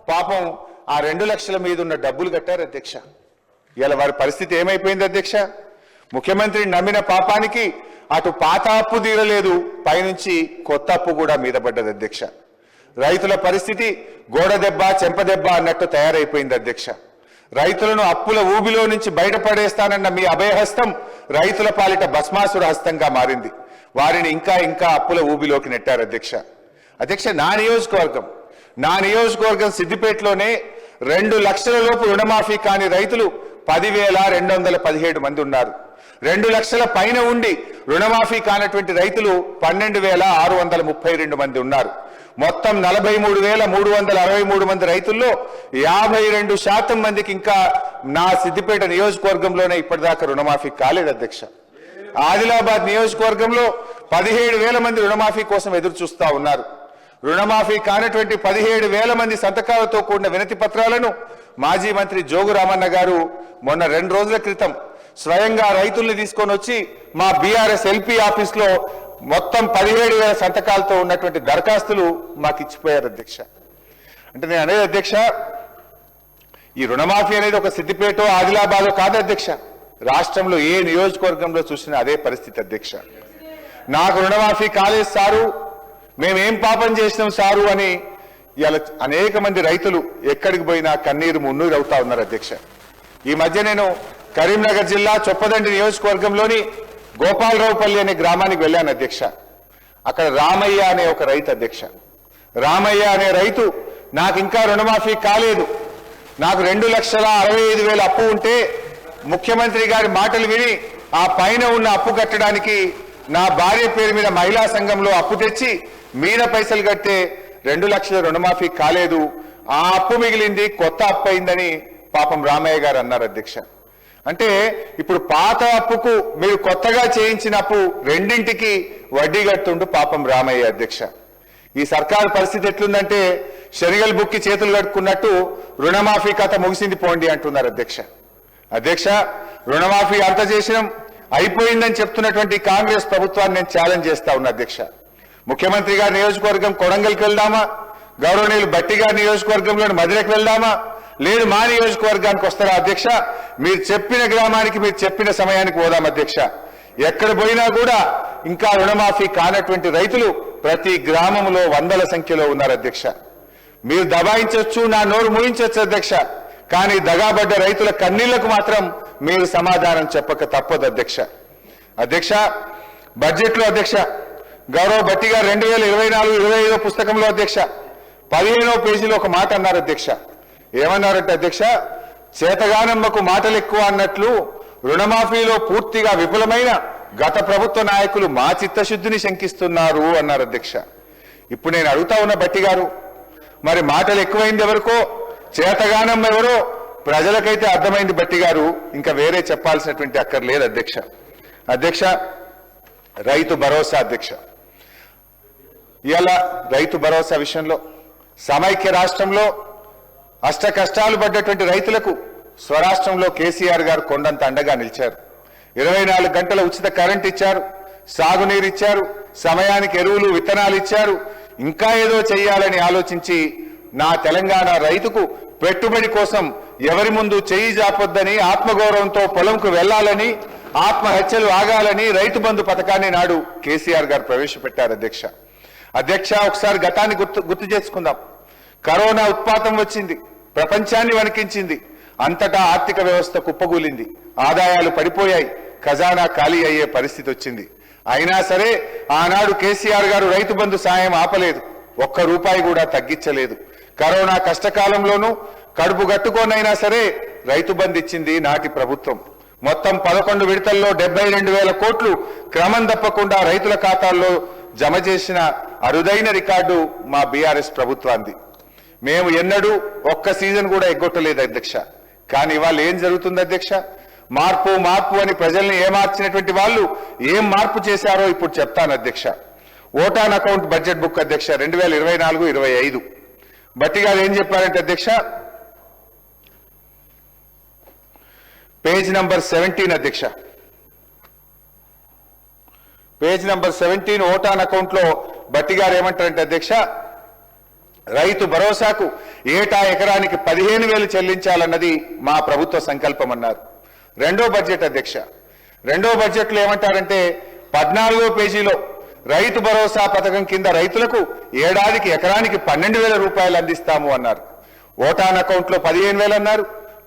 పాపం ఆ 2 లక్షల మీద ఉన్న డబ్బులు కట్టారు అధ్యక్ష. ఇలా వారి పరిస్థితి ఏమైపోయింది అధ్యక్ష? ముఖ్యమంత్రి నమ్మిన పాపానికి అటు పాత అప్పు తీరలేదు, పైనుంచి కొత్త అప్పు కూడా మీద పడ్డది అధ్యక్ష. రైతుల పరిస్థితి గోడ దెబ్బ చెంపదెబ్బ అన్నట్టు తయారైపోయింది అధ్యక్ష. రైతులను అప్పుల ఊబిలో నుంచి బయటపడేస్తానన్న మీ అభయహస్తం రైతుల పాలిట భస్మాసుర హస్తంగా మారింది. వారిని ఇంకా ఇంకా అప్పుల ఊబిలోకి నెట్టారు అధ్యక్ష. అధ్యక్ష, నా నియోజకవర్గం సిద్దిపేటలోనే 2 లక్షల లోపు రుణమాఫీ కాని రైతులు 10,217 మంది ఉన్నారు. 2 లక్షల పైన ఉండి రుణమాఫీ కానటువంటి రైతులు 12,632 మంది ఉన్నారు. మొత్తం 43,363 మంది రైతుల్లో 52% మందికి ఇంకా నా సిద్దిపేట నియోజకవర్గంలోనే ఇప్పటిదాకా రుణమాఫీ కాలేదు అధ్యక్ష. ఆదిలాబాద్ నియోజకవర్గంలో 17,000 మంది రుణమాఫీ కోసం ఎదురు చూస్తా ఉన్నారు. రుణమాఫీ కానటువంటి 17,000 మంది సంతకాలతో కూడిన వినతి పత్రాలను మాజీ మంత్రి జోగు రామన్న గారు మొన్న 2 రోజుల క్రితం స్వయంగా రైతుల్ని తీసుకొని వచ్చి మా బీఆర్ఎస్ ఎల్పీ ఆఫీస్లో మొత్తం 17,000 సంతకాలతో ఉన్నటువంటి దరఖాస్తులు మాకు ఇచ్చిపోయారు అధ్యక్ష. అంటే నేను అనేది అధ్యక్ష, ఈ రుణమాఫీ అనేది ఒక సిద్దిపేట ఆదిలాబాద్ కాదు అధ్యక్ష. రాష్ట్రంలో ఏ నియోజకవర్గంలో చూసినా అదే పరిస్థితి అధ్యక్ష. నాకు రుణమాఫీ కాలేదు సారు, మేమేం పాపం చేసినాం సారు అని ఇలా అనేక మంది రైతులు ఎక్కడికి పోయినా కన్నీరు మున్నీరు అవుతా ఉన్నారు అధ్యక్ష. ఈ మధ్య నేను కరీంనగర్ జిల్లా చొప్పదండి నియోజకవర్గంలోని గోపాలరావుపల్లి అనే గ్రామానికి వెళ్ళాను అధ్యక్ష. అక్కడ రామయ్య అనే ఒక రైతు అధ్యక్ష. రామయ్య అనే రైతు నాకు ఇంకా రుణమాఫీ కాలేదు, నాకు 2,65,000 అప్పు ఉంటే ముఖ్యమంత్రి గారి మాటలు విని ఆ పైన ఉన్న అప్పు కట్టడానికి నా భార్య పేరు మీద మహిళా సంఘంలో అప్పు తెచ్చి మీద పైసలు కట్టే 2 లక్షల రుణమాఫీ కాలేదు, ఆ అప్పు మిగిలింది, కొత్త అప్పు అయిందని పాపం రామయ్య గారు అన్నారు అధ్యక్ష. అంటే ఇప్పుడు పాత అప్పుకు మీరు కొత్తగా చేయించిన అప్పు రెండింటికి వడ్డీ కట్టుండు పాపం రామయ్య అధ్యక్ష. ఈ సర్కారు పరిస్థితి ఎట్లుందంటే శనిగల్ బుక్కి చేతులు కట్టుకున్నట్టు రుణమాఫీ కథ ముగిసింది పోండి అంటున్నారు అధ్యక్ష. అధ్యక్ష, రుణమాఫీ అంత చేసినాం అయిపోయిందని చెప్తున్నటువంటి కాంగ్రెస్ ప్రభుత్వాన్ని నేను ఛాలెంజ్ చేస్తా ఉన్నా అధ్యక్ష. ముఖ్యమంత్రి గారి నియోజకవర్గం కొడంగల్కి వెళ్దామా, గౌరవనీయులు భట్టి గారి నియోజకవర్గంలోని మధురకు వెళ్దామా, లేదు మా నియోజకవర్గానికి వస్తారా అధ్యక్ష? మీరు చెప్పిన గ్రామానికి మీరు చెప్పిన సమయానికి పోదాం అధ్యక్ష. ఎక్కడ పోయినా కూడా ఇంకా రుణమాఫీ కానటువంటి రైతులు ప్రతి గ్రామంలో వందల సంఖ్యలో ఉన్నారు అధ్యక్ష. మీరు దబాయించవచ్చు, నా నోరు మూయించవచ్చు అధ్యక్ష, కానీ దగాబడ్డ రైతుల కన్నీళ్లకు మాత్రం మీరు సమాధానం చెప్పక తప్పదు అధ్యక్ష. అధ్యక్ష, బడ్జెట్లో అధ్యక్ష గౌరవ భట్టి గారు 2024-25 పుస్తకంలో అధ్యక్ష 15వ పేజీలో ఒక మాట అన్నారు అధ్యక్ష. ఏమన్నారంటే అధ్యక్ష, చేతగానమ్మకు మాటలు ఎక్కువ అన్నట్లు రుణమాఫీలో పూర్తిగా విఫలమైన గత ప్రభుత్వ నాయకులు మా చిత్తశుద్ధిని శంకిస్తున్నారు అన్నారు అధ్యక్ష. ఇప్పుడు నేను అడుగుతా ఉన్న భట్టి గారు, మరి మాటలు ఎక్కువైంది ఎవరికో, చేతగానం ఎవరో ప్రజలకైతే అర్థమైంది భట్టి గారు, ఇంకా వేరే చెప్పాల్సినటువంటి అక్కర్లేదు అధ్యక్ష. అధ్యక్ష, రైతు భరోసా అధ్యక్ష, ఇలా రైతు భరోసా విషయంలో సమైక్య రాష్ట్రంలో అష్ట కష్టాలు పడ్డటువంటి రైతులకు స్వరాష్ట్రంలో కేసీఆర్ గారు కొండంత అండగా నిలిచారు. 24 గంటల ఉచిత కరెంట్ ఇచ్చారు, సాగునీరు ఇచ్చారు, సమయానికి ఎరువులు విత్తనాలు ఇచ్చారు. ఇంకా ఏదో చేయాలని ఆలోచించి నా తెలంగాణ రైతుకు పెట్టుబడి కోసం ఎవరి ముందు చెయ్యి జాపొద్దని, ఆత్మగౌరవంతో పొలంకు వెళ్లాలని, ఆత్మహత్యలు ఆగాలని రైతు బంధు పథకాన్ని నాడు కేసీఆర్ గారు ప్రవేశపెట్టారు అధ్యక్ష. అధ్యక్ష, ఒకసారి గతాన్ని గుర్తు చేసుకుందాం. కరోనా ఉత్పాతం వచ్చింది, ప్రపంచాన్ని వణికించింది, అంతటా ఆర్థిక వ్యవస్థ కుప్పగూలింది, ఆదాయాలు పడిపోయాయి, ఖజానా ఖాళీ అయ్యే పరిస్థితి వచ్చింది. అయినా సరే ఆనాడు కేసీఆర్ గారు రైతు బంధు సాయం ఆపలేదు, ₹1 కూడా తగ్గించలేదు. కరోనా కష్టకాలంలోనూ కడుపు గట్టుకోనైనా సరే రైతు బంధు ఇచ్చింది నాటి ప్రభుత్వం. మొత్తం 11 విడతల్లో 72,000 కోట్లు క్రమం తప్పకుండా రైతుల ఖాతాల్లో జమ చేసిన అరుదైన రికార్డు మా బీఆర్ఎస్ ప్రభుత్వాన్ని. మేము ఎన్నడూ ఒక్క సీజన్ కూడా ఎగ్గొట్టలేదు అధ్యక్ష. కానీ ఇవాళ ఏం జరుగుతుంది అధ్యక్ష? మార్పు మార్పు అని ప్రజల్ని ఏమార్చినటువంటి వాళ్ళు ఏం మార్పు చేశారో ఇప్పుడు చెప్తాను అధ్యక్ష. ఓటాన్ అకౌంట్ బడ్జెట్ బుక్ అధ్యక్ష 2024-25 భట్టి గారు ఏం చెప్పారంటే అధ్యక్ష, పేజ్ నంబర్ 17 అధ్యక్ష, పేజ్ నంబర్ 17 ఓటాన్ అకౌంట్ లో భట్టి గారు ఏమంటారంటే అధ్యక్ష, రైతు భరోసాకు ఏటా ఎకరానికి 15,000 చెల్లించాలన్నది మా ప్రభుత్వ సంకల్పం అన్నారు. రెండో బడ్జెట్ అధ్యక్ష, రెండో బడ్జెట్లో ఏమంటారంటే 14వ పేజీలో రైతు భరోసా పథకం కింద రైతులకు ఏడాదికి ఎకరానికి 12,000 రూపాయలు అందిస్తాము అన్నారు. ఓటాన్ అకౌంట్లో 15,000 అన్నారు.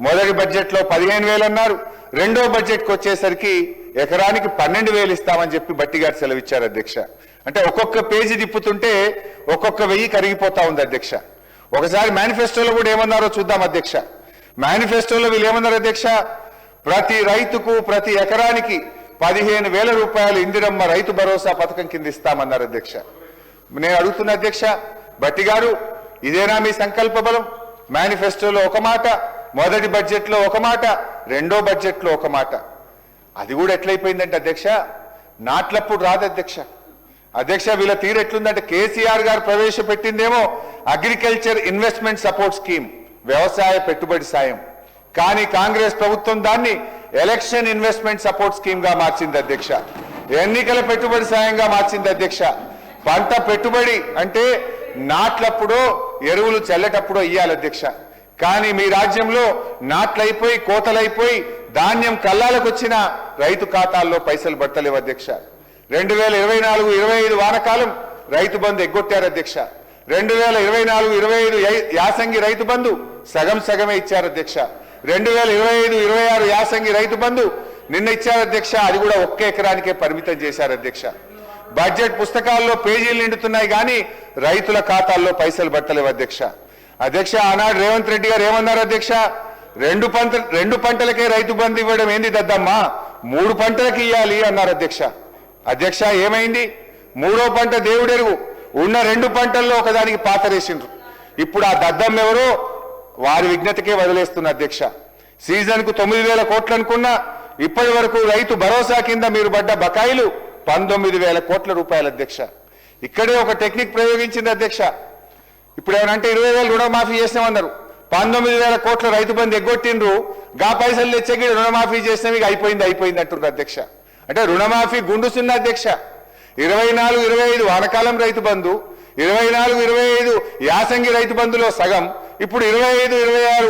మొదటి బడ్జెట్లో 15,000 అన్నారు. రెండో బడ్జెట్కి వచ్చేసరికి ఎకరానికి 12,000 ఇస్తామని చెప్పి బట్టి గారు సెలవిచ్చారు అధ్యక్ష. అంటే ఒక్కొక్క పేజీ తిప్పుతుంటే ఒక్కొక్క 1000 కరిగిపోతా ఉంది అధ్యక్ష. ఒకసారి మేనిఫెస్టోలో కూడా ఏమన్నారో చూద్దాం అధ్యక్ష. మేనిఫెస్టోలో వీళ్ళు ఏమన్నారు అధ్యక్ష? ప్రతి రైతుకు ప్రతి ఎకరానికి 15,000 రూపాయలు ఇందిరమ్మ రైతు భరోసా పథకం కింద ఇస్తామన్నారు అధ్యక్ష. నేను అడుగుతున్న అధ్యక్ష, బట్టి గారు ఇదేనా మీ సంకల్ప బలం? మేనిఫెస్టోలో ఒక మాట, మొదటి బడ్జెట్లో ఒక మాట, రెండో బడ్జెట్లో ఒక మాట. అది కూడా ఎట్లయిపోయిందంటే అధ్యక్ష, నాట్లప్పుడు రాదు అధ్యక్ష. అధ్యక్ష వీళ్ళ తీరు ఎట్లుందంటే కేసీఆర్ గారు ప్రవేశపెట్టిందేమో అగ్రికల్చర్ ఇన్వెస్ట్మెంట్ సపోర్ట్ స్కీమ్, వ్యవసాయ పెట్టుబడి సాయం. కానీ కాంగ్రెస్ ప్రభుత్వం దాన్ని ఎలక్షన్ ఇన్వెస్ట్మెంట్ సపోర్ట్ స్కీమ్ గా మార్చింది అధ్యక్ష. ఎన్నికల పెట్టుబడి సాయంగా మార్చింది అధ్యక్ష. పంట పెట్టుబడి అంటే నాట్లప్పుడో ఎరువులు చల్లేటప్పుడో ఇయ్యాలి అధ్యక్ష. కానీ మీ రాజ్యంలో నాట్లయిపోయి కోతలైపోయి ధాన్యం కల్లాలకు వచ్చిన రైతు ఖాతాల్లో పైసలు పడతలేవు అధ్యక్ష. 2024-25 వానకాలం రైతు బంధు ఎగ్గొట్టారు అధ్యక్ష. 2024-25 యాసంగి రైతు బంధు సగం సగమే ఇచ్చారు అధ్యక్ష. 2025-26 యాసంగి రైతు బంధు నిన్న ఇచ్చారు అధ్యక్ష. అది కూడా ఒక్క ఎకరానికే పరిమితం చేశారు అధ్యక్ష. బడ్జెట్ పుస్తకాల్లో పేజీలు నిండుతున్నాయి కానీ రైతుల ఖాతాల్లో పైసలు పట్టలేవు అధ్యక్ష. అధ్యక్ష ఆనాడు రేవంత్ రెడ్డి గారు ఏమన్నారు అధ్యక్ష? రెండు పంటలకే రైతు బంధు ఇవ్వడం ఏంది దద్దమ్మా, 3 పంటలకు ఇవ్వాలి అన్నారు అధ్యక్ష. అధ్యక్ష ఏమైంది? 3వ పంట దేవుడెరుగు. ఉన్న 2 పంటల్లో ఒకదానికి పాతరేసిండ్రు. ఇప్పుడు ఆ దద్దమ్మ ఎవరో వారి విజ్ఞతకే వదిలేస్తున్న అధ్యక్ష. సీజన్ కు 9,000 కోట్లు అనుకున్నా ఇప్పటి వరకు రైతు భరోసా కింద మీరు పడ్డ బకాయిలు 19,000 కోట్ల రూపాయలు అధ్యక్ష. ఇక్కడే ఒక టెక్నిక్ ప్రయోగించింది అధ్యక్ష. ఇప్పుడు ఏమనంటే 20,000 రుణమాఫీ చేసినామన్నారు, 19,000 కోట్ల రైతు బంధు ఎగ్గొట్టిండ్రు. గా పైసలు తెచ్చకి రుణమాఫీ చేసినవి అయిపోయింది అంటున్నారు అధ్యక్ష. అంటే రుణమాఫీ గుండు సున్నా అధ్యక్ష. 24-25 వానకాలం రైతు బంధు, 24-25 యాసంగి రైతు బంధులో సగం, ఇప్పుడు 25-26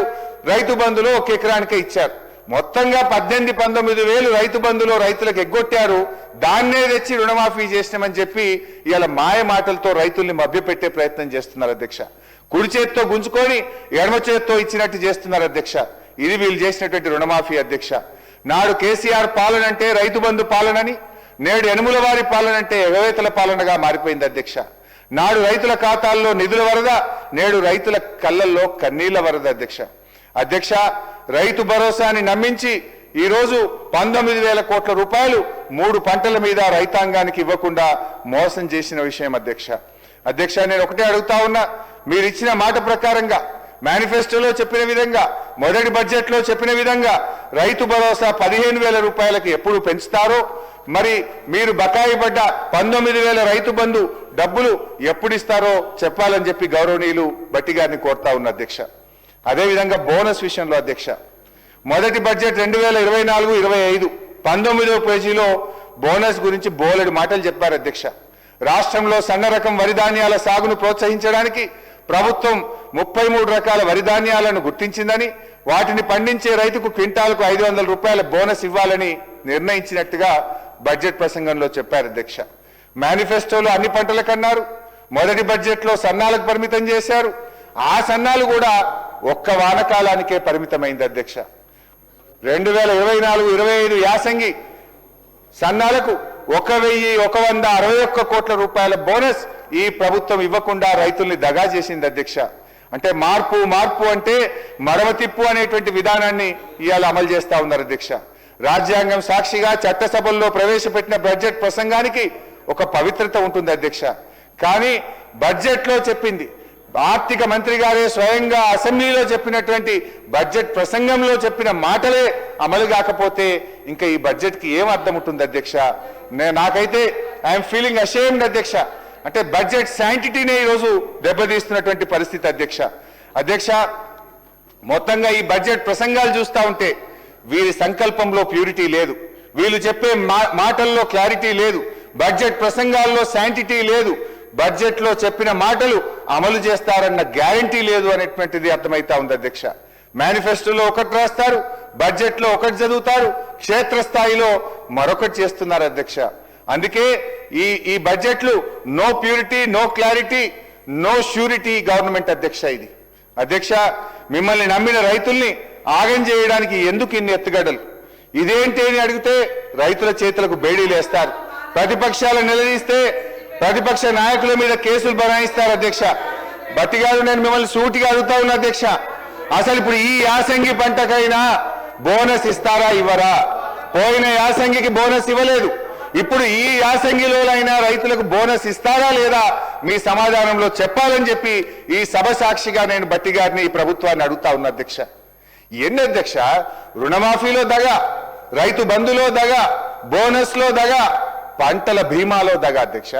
రైతు బంధులో ఒక ఎకరానికే ఇచ్చారు. మొత్తంగా 18-19 రైతు బంధులో రైతులకు ఎగ్గొట్టారు. దాన్నే తెచ్చి రుణమాఫీ చేసినామని చెప్పి ఇవాళ మాయ మాటలతో రైతుల్ని మభ్యపెట్టే ప్రయత్నం చేస్తున్నారు అధ్యక్ష. కుడి చేత్తో గుంజుకొని ఎడమ చేత్తో ఇచ్చినట్టు చేస్తున్నారు అధ్యక్ష. ఇది వీళ్ళు చేసినటువంటి రుణమాఫీ అధ్యక్ష. నాడు కేసీఆర్ పాలన అంటే రైతు బంధు పాలనని, నేడు యనుమల వారి పాలన అంటే ఎగవేతల పాలనగా మారిపోయింది అధ్యక్ష. నాడు రైతుల ఖాతాల్లో నిధుల వరద, నేడు రైతుల కళ్ళల్లో కన్నీళ్ల వరద అధ్యక్ష. అధ్యక్ష రైతు భరోసాని నమ్మించి ఈరోజు 19,000 కోట్ల రూపాయలు 3 పంటల మీద రైతాంగానికి ఇవ్వకుండా మోసం చేసిన విషయం అధ్యక్ష. అధ్యక్ష నేను ఒకటే అడుగుతా ఉన్నా, మీరు ఇచ్చిన మాట ప్రకారంగా మేనిఫెస్టోలో చెప్పిన విధంగా, మొదటి బడ్జెట్లో చెప్పిన విధంగా రైతు భరోసా 15,000 రూపాయలకి ఎప్పుడు పెంచుతారో, మరి మీరు బకాయి పడ్డ 19,000 రైతు బంధు డబ్బులు ఎప్పుడు ఇస్తారో చెప్పాలని చెప్పి గౌరవనీయులు బట్టి గారిని కోరుతా ఉన్న అధ్యక్ష. అదేవిధంగా బోనస్ విషయంలో అధ్యక్ష, మొదటి బడ్జెట్ 2024-25 19వ పేజీలో బోనస్ గురించి బోలెడు మాటలు చెప్పారు అధ్యక్ష. రాష్ట్రంలో సన్న రకం వరి ధాన్యాల సాగును ప్రోత్సహించడానికి ప్రభుత్వం 33 రకాల వరి ధాన్యాలను గుర్తించిందని, వాటిని పండించే రైతుకు క్వింటాలకు 500 రూపాయల బోనస్ ఇవ్వాలని నిర్ణయించినట్టుగా బడ్జెట్ ప్రసంగంలో చెప్పారు అధ్యక్ష. మేనిఫెస్టోలో అన్ని పంటలకు అన్నారు, మొదటి బడ్జెట్లో సన్నాలకు పరిమితం చేశారు. ఆ సన్నాలు కూడా ఒక్క వానకాలానికే పరిమితమైంది అధ్యక్ష. 2024-25 యాసంగి సన్నాలకు 1,161 కోట్ల రూపాయల బోనస్ ఈ ప్రభుత్వం ఇవ్వకుండా రైతుల్ని దగా చేసింది అధ్యక్ష. అంటే మార్పు అంటే మడమ తిప్పు అనేటువంటి విధానాన్ని ఇవాళ అమలు చేస్తా ఉన్నారు అధ్యక్ష. రాజ్యాంగం సాక్షిగా చట్టసభల్లో ప్రవేశపెట్టిన బడ్జెట్ ప్రసంగానికి ఒక పవిత్రత ఉంటుంది అధ్యక్ష. కానీ బడ్జెట్లో చెప్పింది, ఆర్థిక మంత్రి గారే స్వయంగా అసెంబ్లీలో చెప్పినటువంటి బడ్జెట్ ప్రసంగంలో చెప్పిన మాటలే అమలు కాకపోతే ఇంకా ఈ బడ్జెట్కి ఏం అర్థం ఉంటుంది అధ్యక్ష? నాకైతే ఐఎమ్ ఫీలింగ్ అషేమ్డ్ అధ్యక్ష. అంటే బడ్జెట్ శాంటిటీనే ఈరోజు దెబ్బతీస్తున్నటువంటి పరిస్థితి అధ్యక్ష. అధ్యక్ష మొత్తంగా ఈ బడ్జెట్ ప్రసంగాలు చూస్తూ ఉంటే వీరి సంకల్పంలో ప్యూరిటీ లేదు, వీళ్ళు చెప్పే మాటల్లో క్లారిటీ లేదు, బడ్జెట్ ప్రసంగాల్లో శాంటిటీ లేదు. బడ్జెట్లో చెప్పిన మాటలు అమలు చేస్తారన్న గ్యారంటీ లేదు అనేటువంటిది అర్థమైతా ఉంది అధ్యక్ష. మేనిఫెస్టోలో ఒకటి రాస్తారు, బడ్జెట్లో ఒకటి చదువుతారు, క్షేత్రస్థాయిలో మరొకటి చేస్తున్నారు అధ్యక్ష. అందుకే ఈ బడ్జెట్లు no purity, no clarity, no surety government అధ్యక్ష. ఇది అధ్యక్ష, మిమ్మల్ని నమ్మిన రైతుల్ని ఆగం చేయడానికి ఎందుకు ఇన్ని ఎత్తుగడలు? ఇదేంటి అని అడిగితే రైతుల చేతులకు బేడీలు వేస్తారు, ప్రతిపక్షాలు నిలదీస్తే ప్రతిపక్ష నాయకుల మీద కేసులు బనాయిస్తారు అధ్యక్ష. బట్టి గారు, నేను మిమ్మల్ని సూటిగా అడుగుతా ఉన్నా అధ్యక్ష, అసలు ఇప్పుడు ఈ యాసంగి పంటకైనా బోనస్ ఇస్తారా ఇవ్వరా? పోయిన యాసంగికి బోనస్ ఇవ్వలేదు, ఇప్పుడు ఈ యాసంగిలోనైనా రైతులకు బోనస్ ఇస్తారా లేదా మీ సమాధానంలో చెప్పాలని చెప్పి ఈ సభ సాక్షిగా నేను బట్టి గారిని, ఈ ప్రభుత్వాన్ని అడుగుతా ఉన్నా అధ్యక్ష. ఎన్ని అధ్యక్ష? రుణమాఫీలో దగ, రైతు బంధులో దగ, బోనస్ లో దగ, పంటల బీమాలో దగ అధ్యక్ష.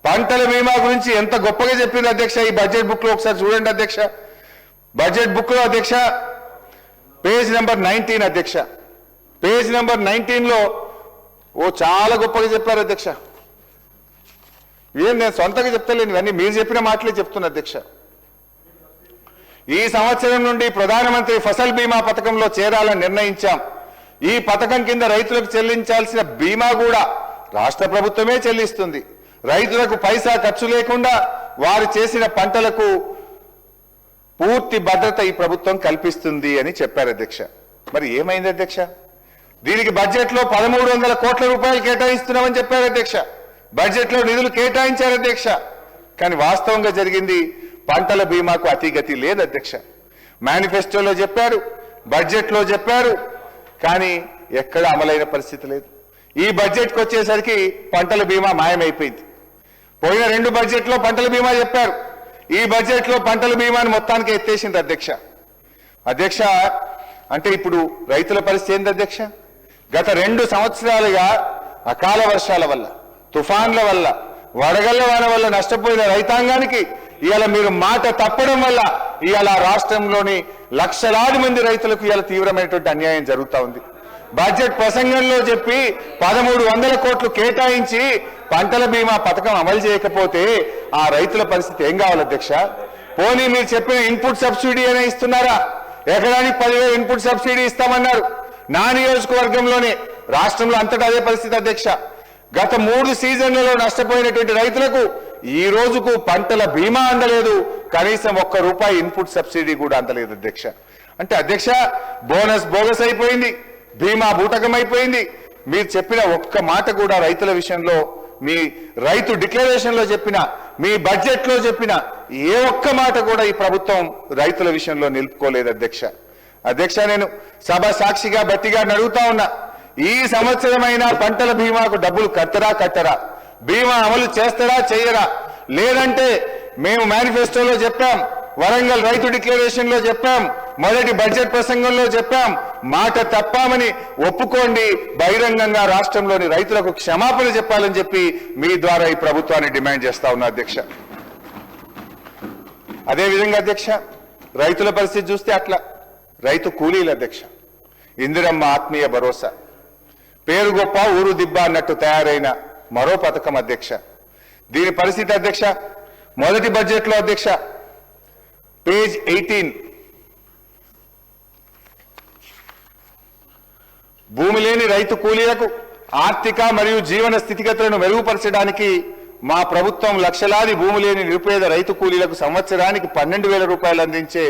పంటల బీమా గురించి ఎంత గొప్పగా చెప్పింది అధ్యక్ష ఈ బడ్జెట్ బుక్ లో, ఒకసారి చూడండి అధ్యక్ష. బడ్జెట్ బుక్ లో అధ్యక్ష పేజ్ నెంబర్ 19 అధ్యక్ష, పేజ్ నెంబర్ 19 లో చాలా గొప్పగా చెప్పారు అధ్యక్ష. ఏం నేను సొంతంగా చెప్తలేను, ఇవన్నీ మీరు చెప్పిన మాటలే చెప్తున్నా అధ్యక్ష. ఈ సంవత్సరం నుండి ప్రధానమంత్రి ఫసల్ బీమా పథకంలో చేరాలని నిర్ణయించాం. ఈ పథకం కింద రైతులకు చెల్లించాల్సిన బీమా కూడా రాష్ట్ర ప్రభుత్వమే చెల్లిస్తుంది. రైతులకు పైసా ఖర్చు లేకుండా వారు చేసిన పంటలకు పూర్తి భద్రత ఈ ప్రభుత్వం కల్పిస్తుంది అని చెప్పారు అధ్యక్ష. మరి ఏమైంది అధ్యక్ష? దీనికి బడ్జెట్లో 1300 కోట్ల రూపాయలు కేటాయిస్తున్నామని చెప్పారు అధ్యక్ష. బడ్జెట్లో నిధులు కేటాయించారు అధ్యక్ష. కానీ వాస్తవంగా జరిగింది పంటల బీమాకు అతిగతి లేదు అధ్యక్ష. మేనిఫెస్టోలో చెప్పారు, బడ్జెట్లో చెప్పారు, కానీ ఎక్కడ అమలైన పరిస్థితి లేదు. ఈ బడ్జెట్కి వచ్చేసరికి పంటల బీమా మాయమైపోయింది. పోయిన 2 బడ్జెట్లో పంటల బీమా చెప్పారు, ఈ బడ్జెట్లో పంటల బీమాని మొత్తానికి ఎత్తేసింది అధ్యక్ష. అధ్యక్ష, అంటే ఇప్పుడు రైతుల పరిస్థితి ఏంది అధ్యక్ష? గత 2 సంవత్సరాలుగా అకాల వర్షాల వల్ల, తుఫాన్ల వల్ల, వడగళ్ల వాన వల్ల నష్టపోయిన రైతాంగానికి ఇవాళ మీరు మాట తప్పడం వల్ల ఇవాళ రాష్ట్రంలోని లక్షలాది మంది రైతులకు ఇవాళ తీవ్రమైనటువంటి అన్యాయం జరుగుతూ ఉంది. బడ్జెట్ ప్రసంగంలో చెప్పి 1300 కోట్లు కేటాయించి పంటల బీమా పథకం అమలు చేయకపోతే ఆ రైతుల పరిస్థితి ఏం కావాలి అధ్యక్ష? పోనీ మీరు చెప్పిన ఇన్పుట్ సబ్సిడీ అనే ఇస్తున్నారా? ఎకరానికి 10,000 ఇన్పుట్ సబ్సిడీ ఇస్తామన్నారు. నా నియోజకవర్గంలోనే, రాష్ట్రంలో అంతటా అదే పరిస్థితి అధ్యక్ష. గత 3 సీజన్లలో నష్టపోయినటువంటి రైతులకు ఈ రోజుకు పంటల బీమా అందలేదు, కనీసం ₹1 ఇన్పుట్ సబ్సిడీ కూడా అందలేదు అధ్యక్ష. అంటే అధ్యక్ష, బోనస్ బోగస్ అయిపోయింది, బీమా బూటకం అయిపోయింది. మీరు చెప్పిన ఒక్క మాట కూడా రైతుల విషయంలో, మీ రైతు డిక్లరేషన్ లో చెప్పిన, మీ బడ్జెట్ లో చెప్పిన ఏ ఒక్క మాట కూడా ఈ ప్రభుత్వం రైతుల విషయంలో నిలుపుకోలేదు అధ్యక్ష. అధ్యక్ష, నేను సభ సాక్షిగా బట్టిగా అడుగుతా ఉన్నా, ఈ సంవత్సరమైనా పంటల బీమాకు డబ్బులు కట్టరా? బీమా అమలు చేస్తారా చేయరా? లేదంటే మేము మేనిఫెస్టోలో చెప్పాం, వరంగల్ రైతు డిక్లరేషన్ లో చెప్పాం, మొదటి బడ్జెట్ ప్రసంగంలో చెప్పాం, మాట తప్పామని ఒప్పుకోండి, బహిరంగంగా రాష్ట్రంలోని రైతులకు క్షమాపణ చెప్పాలని చెప్పి మీ ద్వారా ఈ ప్రభుత్వాన్ని డిమాండ్ చేస్తా ఉన్నా అధ్యక్ష. అదేవిధంగా అధ్యక్ష, రైతుల పరిస్థితి చూస్తే అట్లా రైతు కూలీల అధ్యక్ష, ఇందిరమ్మ ఆత్మీయ భరోసా, పేరు గొప్ప ఊరు దిబ్బ అన్నట్టు తయారైన మరో పథకం అధ్యక్ష. దీని పరిస్థితి అధ్యక్ష, మొదటి బడ్జెట్లో అధ్యక్ష పేజ్ 18, భూమి లేని రైతు కూలీలకు ఆర్థిక మరియు జీవన స్థితిగతులను మెరుగుపరచడానికి మా ప్రభుత్వం లక్షలాది భూమి లేని నిరుపేద రైతు కూలీలకు సంవత్సరానికి 12,000 రూపాయలు అందించే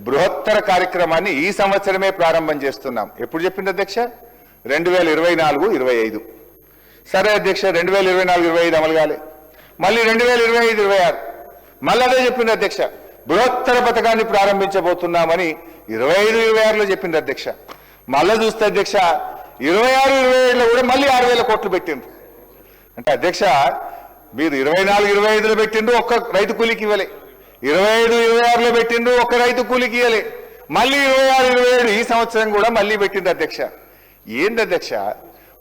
బృహత్తర కార్యక్రమాన్ని ఈ సంవత్సరమే ప్రారంభం చేస్తున్నాం. ఎప్పుడు చెప్పింది అధ్యక్ష? 2024-25. సరే అధ్యక్ష, 2024-25 అమలు కాలే, మళ్ళీ 2025-26 మళ్ళీ అదే చెప్పింది అధ్యక్ష, బృహత్తర పథకాన్ని ప్రారంభించబోతున్నామని 25-26లో చెప్పింది అధ్యక్ష. మళ్ళీ చూస్తే అధ్యక్ష 26-27లో కూడా మళ్ళీ 6,000 కోట్లు పెట్టిండ్రు. అంటే అధ్యక్ష, మీరు 24-25లో పెట్టిండ్రు, ఒక్క రైతు కూలీకి ఇవ్వలే. 25-26లో పెట్టిండ్రు, ఒక్క రైతు కూలీకి ఇవ్వలే. మళ్ళీ 26-27 ఈ సంవత్సరం కూడా మళ్ళీ పెట్టిండ్రు అధ్యక్ష. ఏంది అధ్యక్ష?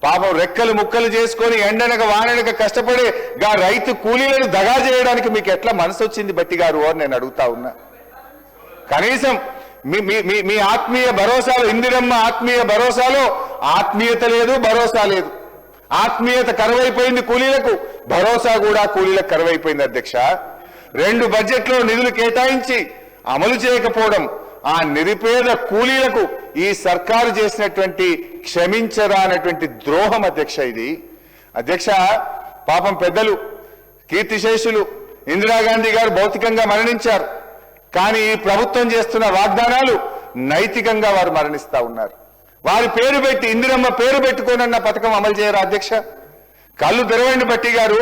పాపం రెక్కలు ముక్కలు చేసుకొని ఎండనక వాననక కష్టపడే గా రైతు కూలీలను దగా చేయడానికి మీకు ఎట్లా మనసు వచ్చింది బట్టి గారు అని నేను అడుగుతా ఉన్నా. కనీసం మీ ఆత్మీయ భరోసాలో, ఇందిరమ్మ ఆత్మీయ భరోసాలో ఆత్మీయత లేదు, భరోసా లేదు. ఆత్మీయత కరువైపోయింది కూలీలకు, భరోసా కూడా కూలీలకు కరువైపోయింది అధ్యక్ష. 2 బడ్జెట్లో నిధులు కేటాయించి అమలు చేయకపోవడం ఆ నిరుపేద కూలీలకు ఈ సర్కారు చేసినటువంటి క్షమించరానటువంటి ద్రోహం అధ్యక్ష. ఇది అధ్యక్ష, పాపం పెద్దలు కీర్తిశేషులు ఇందిరాగాంధీ గారు భౌతికంగా మరణించారు. కానీ ఈ ప్రభుత్వం చేస్తున్న వాగ్దానాలు నైతికంగా వారు మరణిస్తా ఉన్నారు. వారి పేరు పెట్టి ఇందిరమ్మ పేరు పెట్టుకోనన్న పథకం అమలు చేయరా అధ్యక్ష? కళ్ళు తెరవండి భట్టి గారు.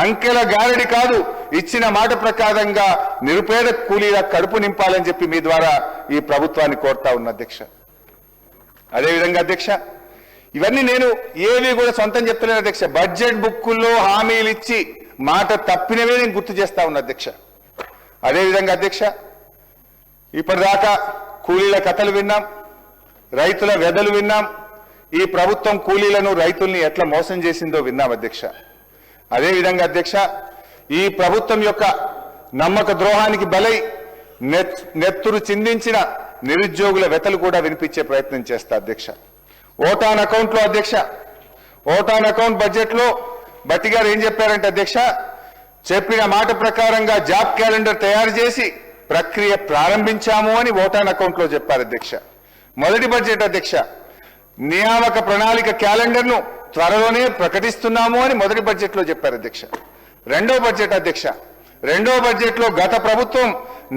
అంకెల గారడి కాదు, ఇచ్చిన మాట ప్రకారంగా నిరుపేద కూలీల కడుపు నింపాలని చెప్పి మీ ద్వారా ఈ ప్రభుత్వాన్ని కోరుతా ఉన్న అధ్యక్ష. అదేవిధంగా అధ్యక్ష, ఇవన్నీ నేను ఏవి కూడా సొంతం చెప్తున్నాను అధ్యక్ష. బడ్జెట్ బుక్కుల్లో హామీలు ఇచ్చి మాట తప్పినవే నేను గుర్తు చేస్తా ఉన్నా అధ్యక్ష. అదేవిధంగా అధ్యక్ష, ఇప్పటిదాకా కూలీల కథలు విన్నాం, రైతుల వ్యధలు విన్నాం, ఈ ప్రభుత్వం కూలీలను రైతుల్ని ఎట్లా మోసం చేసిందో విన్నాం అధ్యక్ష. అదేవిధంగా అధ్యక్ష, ఈ ప్రభుత్వం యొక్క నమ్మక ద్రోహానికి బలై నెత్తురు చిందించిన నిరుద్యోగుల వ్యతలు కూడా వినిపించే ప్రయత్నం చేస్తా అధ్యక్ష. ఓటాన్ అకౌంట్లో అధ్యక్ష, ఓటాన్ అకౌంట్ బడ్జెట్లో భట్టి గారు ఏం చెప్పారంటే అధ్యక్ష, చెప్పిన మాట ప్రకారంగా జాబ్ క్యాలెండర్ తయారు చేసి ప్రక్రియ ప్రారంభించాము అని ఓటాన్ అకౌంట్లో చెప్పారు అధ్యక్ష. మొదటి బడ్జెట్ అధ్యక్ష, నియామక ప్రణాళిక క్యాలెండర్ను త్వరలోనే ప్రకటిస్తున్నాము అని మొదటి బడ్జెట్లో చెప్పారు అధ్యక్ష. రెండో బడ్జెట్ అధ్యక్ష, రెండో బడ్జెట్లో గత ప్రభుత్వం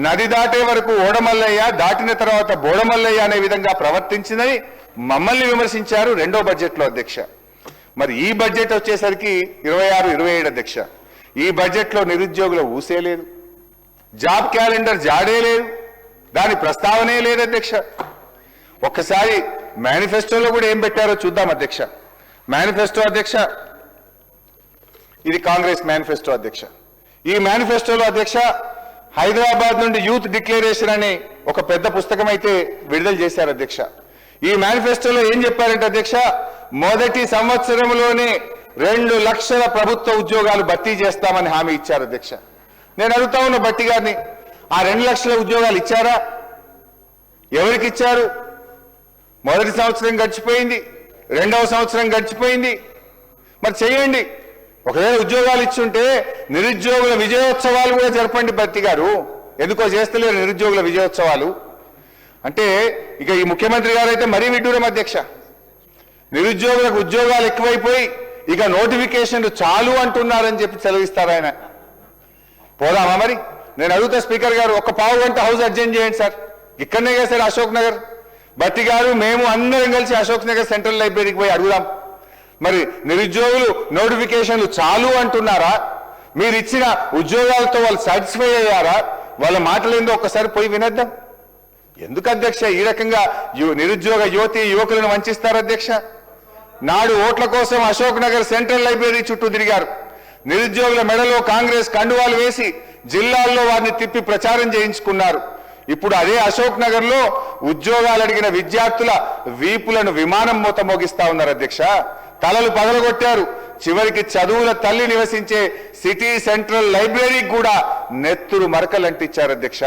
నది దాటే వరకు ఓడమల్లయ్య, దాటిన తర్వాత బోడమల్లయ్య అనే విధంగా ప్రవర్తించిందని మమ్మల్ని విమర్శించారు రెండో బడ్జెట్లో అధ్యక్ష. మరి ఈ బడ్జెట్ వచ్చేసరికి 26-27 అధ్యక్ష. ఈ బడ్జెట్లో నిరుద్యోగుల ఊసే లేదు, జాబ్ క్యాలెండర్ జాడే లేదు, దాని ప్రస్తావనే లేదు అధ్యక్ష. ఒక్కసారి మేనిఫెస్టోలో కూడా ఏం పెట్టారో చూద్దాం అధ్యక్ష. మేనిఫెస్టో అధ్యక్ష, ఇది కాంగ్రెస్ మేనిఫెస్టో అధ్యక్ష. ఈ మేనిఫెస్టోలో అధ్యక్ష హైదరాబాద్ నుండి యూత్ డిక్లరేషన్ అనే ఒక పెద్ద పుస్తకం అయితే విడుదల చేశారు అధ్యక్ష. ఈ మేనిఫెస్టోలో ఏం చెప్పారంటే అధ్యక్ష, మొదటి సంవత్సరంలోనే 2 లక్షల ప్రభుత్వ ఉద్యోగాలు భర్తీ చేస్తామని హామీ ఇచ్చారు అధ్యక్ష. నేను అడుగుతా ఉన్న భట్టి గారిని, ఆ 2 లక్షల ఉద్యోగాలు ఇచ్చారా? ఎవరికి ఇచ్చారు? మొదటి సంవత్సరం గడిచిపోయింది, రెండవ సంవత్సరం గడిచిపోయింది, మరి చేయండి. ఒకవేళ ఉద్యోగాలు ఇచ్చుంటే నిరుద్యోగుల విజయోత్సవాలు కూడా జరపండి భట్టి గారు. ఎందుకో చేస్తలేరు నిరుద్యోగుల విజయోత్సవాలు. అంటే ఇక ఈ ముఖ్యమంత్రి గారు అయితే మరీ విడ్డూరం అధ్యక్ష. నిరుద్యోగులకు ఉద్యోగాలు ఎక్కువైపోయి ఇక నోటిఫికేషన్లు చాలు అంటున్నారని చెప్పి సెలవిస్తారు ఆయన. పోదామా మరి? నేను అడుగుతా స్పీకర్ గారు, ఒక పావు గంట హౌస్ అడ్జెంట్ చేయండి సార్. ఇక్కడనే కదా సార్ అశోక్ నగర్. భట్టి గారు మేము అందరం కలిసి అశోక్ నగర్ సెంట్రల్ లైబ్రరీకి పోయి అడుగుదాం. మరి నిరుద్యోగులు నోటిఫికేషన్లు చాలు అంటున్నారా? మీరు ఇచ్చిన ఉద్యోగాలతో వాళ్ళు సాటిస్ఫై అయ్యారా? వాళ్ళ మాటలు ఏందో ఒక్కసారి పోయి వినేద్దాం. ఎందుకు అధ్యక్ష ఈ రకంగా నిరుద్యోగ యువతి యువకులను వంచిస్తారు అధ్యక్ష? నాడు ఓట్ల కోసం అశోక్ నగర్ సెంట్రల్ లైబ్రరీ చుట్టూ తిరిగారు. నిరుద్యోగుల మెడలో కాంగ్రెస్ కండువాలు వేసి జిల్లాల్లో వారిని తిప్పి ప్రచారం చేయించుకున్నారు. ఇప్పుడు అదే అశోక్ నగర్ లో ఉద్యోగాలు అడిగిన విద్యార్థుల వీపులను విమానం మూత మోగిస్తా ఉన్నారు అధ్యక్ష. తలలు పగలగొట్టారు. చివరికి చదువుల తల్లి నివసించే సిటీ సెంట్రల్ లైబ్రరీకి కూడా నెత్తురు మరకలంటించారు అధ్యక్ష.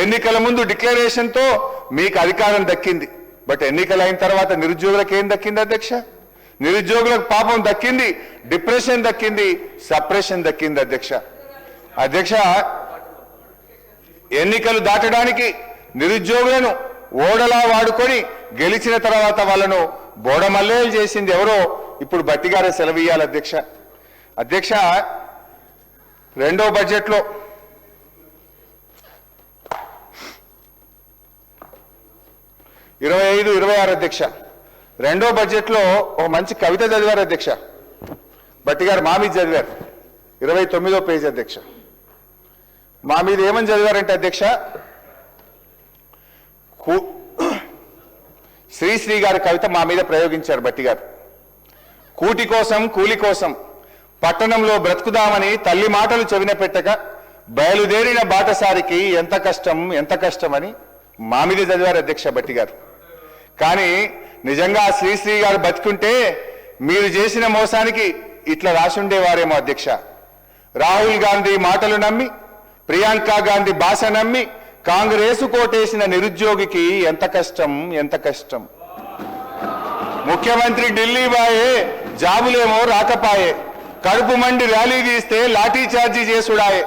ఎన్నికల ముందు డిక్లరేషన్ తో మీకు అధికారం దక్కింది, బట్ ఎన్నికలైన తర్వాత నిరుద్యోగులకు ఏం దక్కింది అధ్యక్ష? నిరుద్యోగులకు పాపం దక్కింది, డిప్రెషన్ దక్కింది, సప్రెషన్ దక్కింది అధ్యక్ష. అధ్యక్ష, ఎన్నికలు దాటడానికి నిరుద్యోగులను ఓడలా వాడుకొని గెలిచిన తర్వాత వాళ్ళను బోడమల్లేలు చేసింది ఎవరో ఇప్పుడు భట్టి గారే సెలవియ్యాలి అధ్యక్ష. అధ్యక్ష, రెండో బడ్జెట్లో 25-26 అధ్యక్ష, రెండో బడ్జెట్లో ఒక మంచి కవిత చదివారు అధ్యక్ష. భట్టి గారు మా మీద చదివారు, 29వ పేజీ అధ్యక్ష. మా మీద ఏమని చదివారంటే అధ్యక్ష, శ్రీశ్రీ గారి కవిత మా మీద ప్రయోగించారు భట్టి గారు. కూటి కోసం కూలి కోసం పట్టణంలో బ్రతుకుదామని తల్లి మాటలు చెవిన పెట్టక బయలుదేరిన బాటసారికి ఎంత కష్టం ఎంత కష్టమని మా మీద చదివారు అధ్యక్ష భట్టి గారు. కానీ నిజంగా శ్రీశ్రీ గారు బతుకుంటే మీరు చేసిన మోసానికి ఇట్లా రాసుండేవారేమో అధ్యక్ష. రాహుల్ గాంధీ మాటలు నమ్మి, ప్రియాంక గాంధీ భాష నమ్మి కాంగ్రెసు కోటేసిన నిరుద్యోగికి ఎంత కష్టం ఎంత కష్టం. ముఖ్యమంత్రి ఢిల్లీ బాయే, జాబులేమో రాకపాయే, కడుపు మండి ర్యాలీ తీస్తే లాఠీ చార్జీ చేసుడాయే,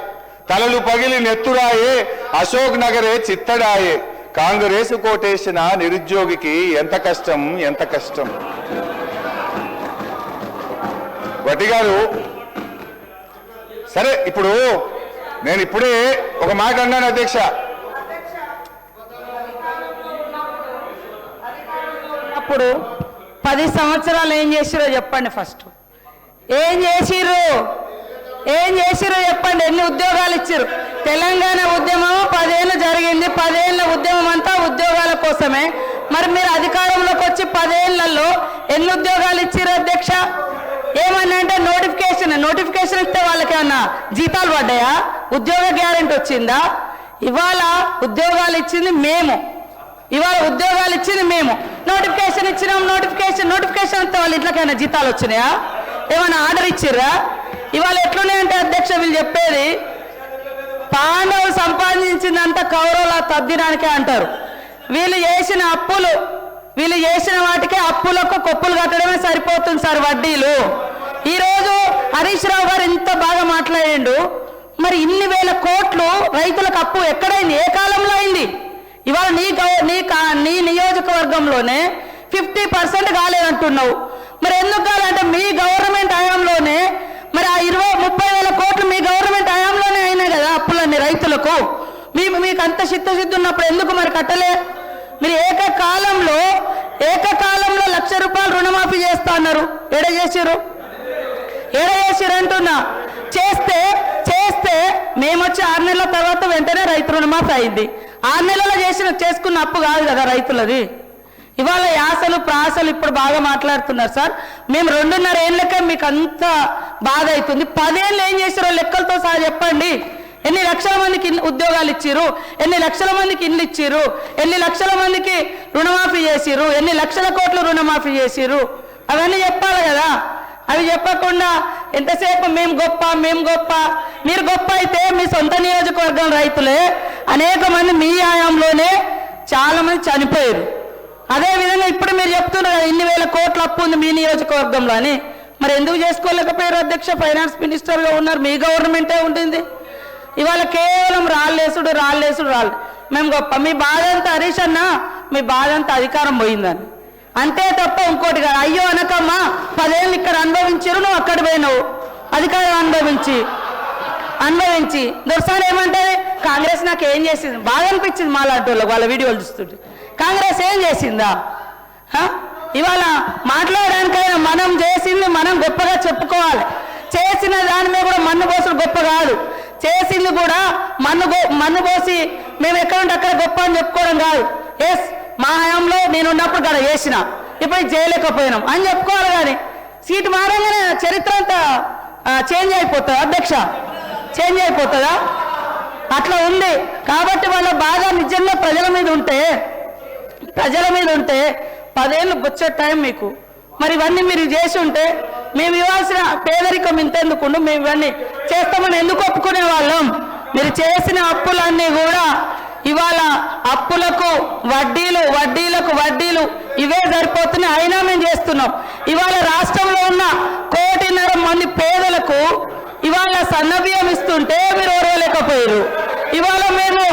తలలు పగిలి నెత్తుడాయే, అశోక్ నగరే చిత్తడాయే, కాంగ్రెస్ కోటేసిన నిరుద్యోగికి ఎంత కష్టం ఎంత కష్టం. భట్టి గారు సరే, ఇప్పుడు నేను ఇప్పుడే ఒక మాట అన్నాను అధ్యక్ష. అప్పుడు 10 సంవత్సరాలు ఏం చేసిరో చెప్పండి. ఫస్ట్ ఏం చేసిర్రు చెప్పండి. ఎన్ని ఉద్యోగాలు ఇచ్చిర్రు? తెలంగాణ ఉద్యమం 10 ఏళ్ళు జరిగింది. 10 ఏళ్ళ ఉద్యమం అంతా ఉద్యోగాల కోసమే. మరి మీరు అధికారంలోకి వచ్చి 10 ఏళ్లలో ఎన్ని ఉద్యోగాలు ఇచ్చిర్రు అధ్యక్ష? ఏమన్నా అంటే నోటిఫికేషన్ ఇస్తే వాళ్ళకి ఏమన్నా జీతాలు పడ్డాయా? ఉద్యోగ గ్యారెంటీ వచ్చిందా? ఇవాళ ఉద్యోగాలు ఇచ్చింది మేము, నోటిఫికేషన్ ఇచ్చినాం. నోటిఫికేషన్ ఇస్తే వాళ్ళ ఇంట్లోకైనా జీతాలు వచ్చినాయా? ఏమైనా ఆర్డర్ ఇచ్చిర్రా? ఇవాళ ఎట్లున్నాయంటే అధ్యక్ష వీళ్ళు చెప్పేది, పాండవులు సంపాదించిందంతా కౌరవుల తద్దినానికే అంటారు. వీళ్ళు చేసిన వాటికే అప్పులకు కొప్పులు కట్టడమే సరిపోతుంది సార్ వడ్డీలు. ఈరోజు హరీష్ రావు గారు ఇంత బాగా మాట్లాడిండు. మరి ఇన్ని వేల కోట్లు రైతులకు అప్పు ఎక్కడైంది? ఏ కాలంలో అయింది? ఇవాళ నీ నియోజకవర్గంలోనే 50% కాలేదంటున్నావు. మరి ఎందుకు కాలంటే మీ గవర్నమెంట్ హయాంలోనే మరి ఆ 20-30 వేల కోట్లు మీ గవర్నమెంట్ హయాంలోనే అయినాయి కదా అప్పులన్నీ రైతులకు. మీకు అంత చిత్తశుద్ధి ఉన్నప్పుడు ఎందుకు మరి కట్టలే? మీరు ఏకకాలంలో 1,00,000 రూపాయలు రుణమాఫీ చేస్తా అన్నారు. ఏడ చేసిరు అంటున్నా. చేస్తే మేము వచ్చి 6 నెలల తర్వాత వెంటనే రైతు రుణమాఫీ అయింది. 6 నెలల్లో చేసుకున్న అప్పు కాదు కదా రైతులది. ఇవాళ యాసలు ప్రాసలు ఇప్పుడు బాగా మాట్లాడుతున్నారు సార్. మేము 2.5 ఏళ్ళకే మీకు అంత బాధ అవుతుంది. 10 ఏళ్ళు ఏం చేసారో లెక్కలతో సహా చెప్పండి. ఎన్ని లక్షల మందికి ఉద్యోగాలు ఇచ్చిర్రు? ఎన్ని లక్షల మందికి ఇల్లు ఇచ్చిర్రు? ఎన్ని లక్షల మందికి రుణమాఫీ చేసిర్రు? ఎన్ని లక్షల కోట్లు రుణమాఫీ చేసిర్రు? అవన్నీ చెప్పాలి కదా. అవి చెప్పకుండా ఎంతసేపు మేము గొప్ప. మీరు గొప్ప అయితే మీ సొంత నియోజకవర్గం రైతులే అనేక మంది మీ హయాంలోనే చాలా మంది చనిపోయారు. అదేవిధంగా ఇప్పుడు మీరు చెప్తున్నారు కదా ఇన్ని వేల కోట్ల అప్పు ఉంది మీ నియోజకవర్గంలో అని. మరి ఎందుకు చేసుకోలేకపోయారు అధ్యక్ష? ఫైనాన్స్ మినిస్టర్గా ఉన్నారు, మీ గవర్నమెంటే ఉంటుంది. ఇవాళ కేవలం రాళ్ళేసుడు. మేము గొప్ప. మీ బాధ అంతా హరీష్ అన్న, మీ బాధ అంతా అధికారం పోయిందని అంతే తప్ప ఇంకోటి కాదు. అయ్యో అనకమ్మా, 10 ఏళ్ళు ఇక్కడ అనుభవించారు, నువ్వు అక్కడ పోయినావు అధికారం అనుభవించి దొరసారి ఏమంటారు? కాంగ్రెస్ నాకు ఏం చేసింది? బాగా అనిపించింది మాలాంటి వాళ్ళ వీడియోలు చూస్తుంటే. కాంగ్రెస్ ఏం చేసిందా? ఇవాళ మాట్లాడడానికైనా మనం చేసింది మనం గొప్పగా చెప్పుకోవాలి. చేసిన దాని మీద కూడా మన్ను పోసుడు గొప్ప కాదు. చేసింది కూడా మన్ను పోసి మేము ఎక్కడుంటే అక్కడ గొప్ప అని చెప్పుకోవడం కాదు. ఎస్, మా హయాంలో నేను ఉన్నప్పుడు కూడా చేసిన, ఇప్పుడు చేయలేకపోయినాం అని చెప్పుకోవాలి. కానీ సీటు మారంగానే చరిత్ర అంతా చేంజ్ అయిపోతుంది అధ్యక్ష, చేంజ్ అయిపోతుందా? అట్లా ఉంది. కాబట్టి వాళ్ళ బాగా నిజంగా ప్రజల మీద ఉంటే 10 ఏళ్ళు వచ్చే టైం మీకు. మరి ఇవన్నీ మీరు చేసి ఉంటే మేము ఇవ్వాల్సిన పేదరికం ఇంతెందుకుండు? మేము ఇవన్నీ చేస్తామని ఎందుకు ఒప్పుకునే వాళ్ళం? మీరు చేసిన అప్పులన్నీ కూడా ఇవాళ అప్పులకు వడ్డీలు ఇవే సరిపోతున్నాయి. అయినా మేము చేస్తున్నాం. ఇవాళ రాష్ట్రంలో ఉన్న 1.5 కోటి మంది పేదలకు ఇవాళ సన్నబియ్యం ఇస్తుంటే మీరు ఓర్వలేకపోయారు. ఇవాళ మేము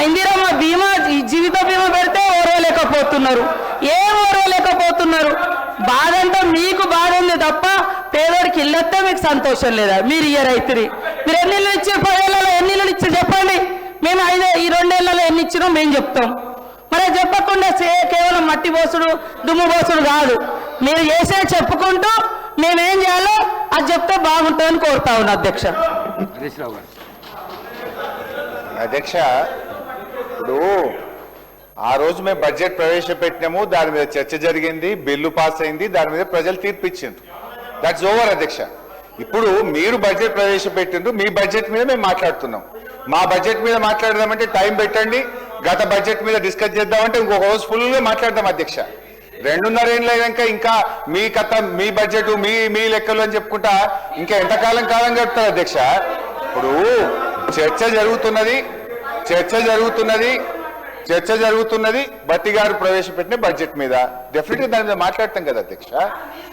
ఇందిరమ్మ బీమా, జీవిత బీమా పెడితే ఓర్వలేకపోతున్నారు. ఏం ఓర్వలేకపోతున్నారు? బాధ అంటే మీకు బాధ ఉంది తప్ప పేదోడికి ఇల్లొస్తే మీకు సంతోషం లేదా? మీరు రైతురి మీరు ఎన్ని ఇళ్ళు ఇచ్చారు? 10 ఏళ్లలో ఎన్ని ఇళ్ళు ఇచ్చి చెప్పండి. మేము ఈ 2 ఏళ్లలో ఎన్ని ఇచ్చినాం మేము చెప్తాం. మరి చెప్పకుండా కేవలం మట్టి పోసుడు దుమ్ము పోసుడు కాదు. మీరు చేసే చెప్పుకుంటూ మేమేం చేయాలో అది చెప్తే బాగుంటుందని కోరుతా ఉన్నా అధ్యక్ష. హరీష్ రావు గారు. అధ్యక్ష, ఇప్పుడు ఆ రోజు మేము బడ్జెట్ ప్రవేశపెట్టినాము, దాని మీద చర్చ జరిగింది, బిల్లు పాస్ అయింది, దాని మీద ప్రజలు తీర్పు ఇచ్చిండ్రు. దట్స్ ఓవర్ అధ్యక్ష. ఇప్పుడు మీరు బడ్జెట్ ప్రవేశపెట్టిండ్రు, మీ బడ్జెట్ మీద మేము మాట్లాడుతున్నాం. మా బడ్జెట్ మీద మాట్లాడదామంటే టైం పెట్టండి, గత బడ్జెట్ మీద డిస్కస్ చేద్దామంటే ఇంకొక రోజు ఫుల్గా మాట్లాడదాం అధ్యక్ష. 2.5 ఏళ్ళు అయినాక ఇంకా మీ కథ, మీ బడ్జెట్, మీ లెక్కలు అని చెప్పుకుంటా ఇంకా ఎంతకాలం గడుపుతారు అధ్యక్ష? ఇప్పుడు చర్చ జరుగుతున్నది. చర్చ జరుగుతున్నది బట్టి గారు ప్రవేశపెట్టిన బడ్జెట్ మీద. డెఫినెట్ గా దాని మీద మాట్లాడతాం కదా అధ్యక్ష.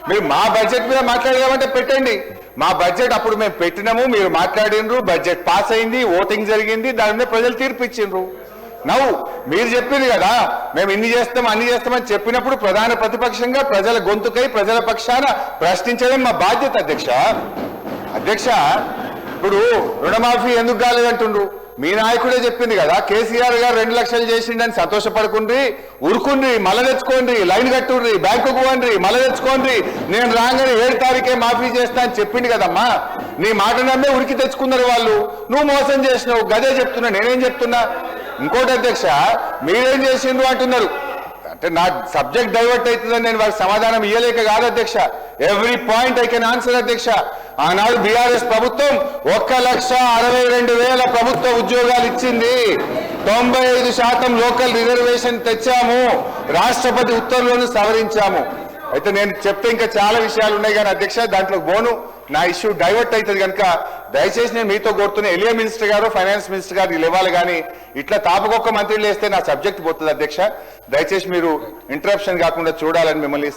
మీరు మా బడ్జెట్ మీద మాట్లాడదామంటే పెట్టండి. మా బడ్జెట్ అప్పుడు మేము పెట్టినాము, మీరు మాట్లాడినరు, బడ్జెట్ పాస్ అయింది, ఓటింగ్ జరిగింది, దాని మీద ప్రజలు తీర్పు ఇచ్చిండ్రు. నవ్వు మీరు చెప్పింది కదా మేము ఇన్ని చేస్తాం అన్ని చేస్తామని చెప్పినప్పుడు ప్రధాన ప్రతిపక్షంగా ప్రజల గొంతుకై ప్రజల పక్షాన ప్రశ్నించడం మా బాధ్యత అధ్యక్ష. అధ్యక్ష ఇప్పుడు రుణమాఫీ ఎందుకు కాలేదంటుండ్రు? మీ నాయకుడే చెప్పింది కదా, కేసీఆర్ గారు 2 లక్షలు చేసిండని సంతోషపడుకుండ్రి, ఉరుకుండ్రి, మళ్ళా తెచ్చుకోండి, లైన్ కట్టుండ్రి, బ్యాంకుకు పోండి, మళ్ళా తెచ్చుకోండి, నేను రాగానే 7 తారీఖే మాఫీ చేస్తా అని చెప్పింది కదమ్మా. నీ మాట నమ్మే ఉరికి తెచ్చుకున్నారు వాళ్ళు. నువ్వు మోసం చేసినావు, గదే చెప్తున్నా. నేనేం చెప్తున్నా? ఇంకోటి అధ్యక్ష, మీరేం చేసిండ్రు అంటున్నారు. అంటే నా సబ్జెక్ట్ డైవర్ట్ అవుతుందని నేను వారికి సమాధానం ఇయ్యలేక కాదు అధ్యక్ష. Every point I can answer అధ్యక్ష. ఆనాడు బీఆర్ఎస్ ప్రభుత్వం 1,62,000 ప్రభుత్వ ఉద్యోగాలు ఇచ్చింది. 95% లోకల్ రిజర్వేషన్ తెచ్చాము. రాష్ట్రపతి ఉత్తర్వులను సవరించాము. అయితే నేను చెప్తే ఇంకా చాలా విషయాలు ఉన్నాయి కానీ అధ్యక్ష దాంట్లో బోను నా ఇష్యూ డైవర్ట్ అవుతుంది కనుక దయచేసి నేను మీతో కోరుతున్న ఎలియా మినిస్టర్ గారు ఫైనాన్స్ మినిస్టర్ గారు లేవాలి కానీ ఇట్లా తాపకొక్క మంత్రులు వేస్తే నా సబ్జెక్ట్ పోతుంది అధ్యక్ష. దయచేసి మీరు ఇంటరప్షన్ కాకుండా చూడాలని మిమ్మల్ని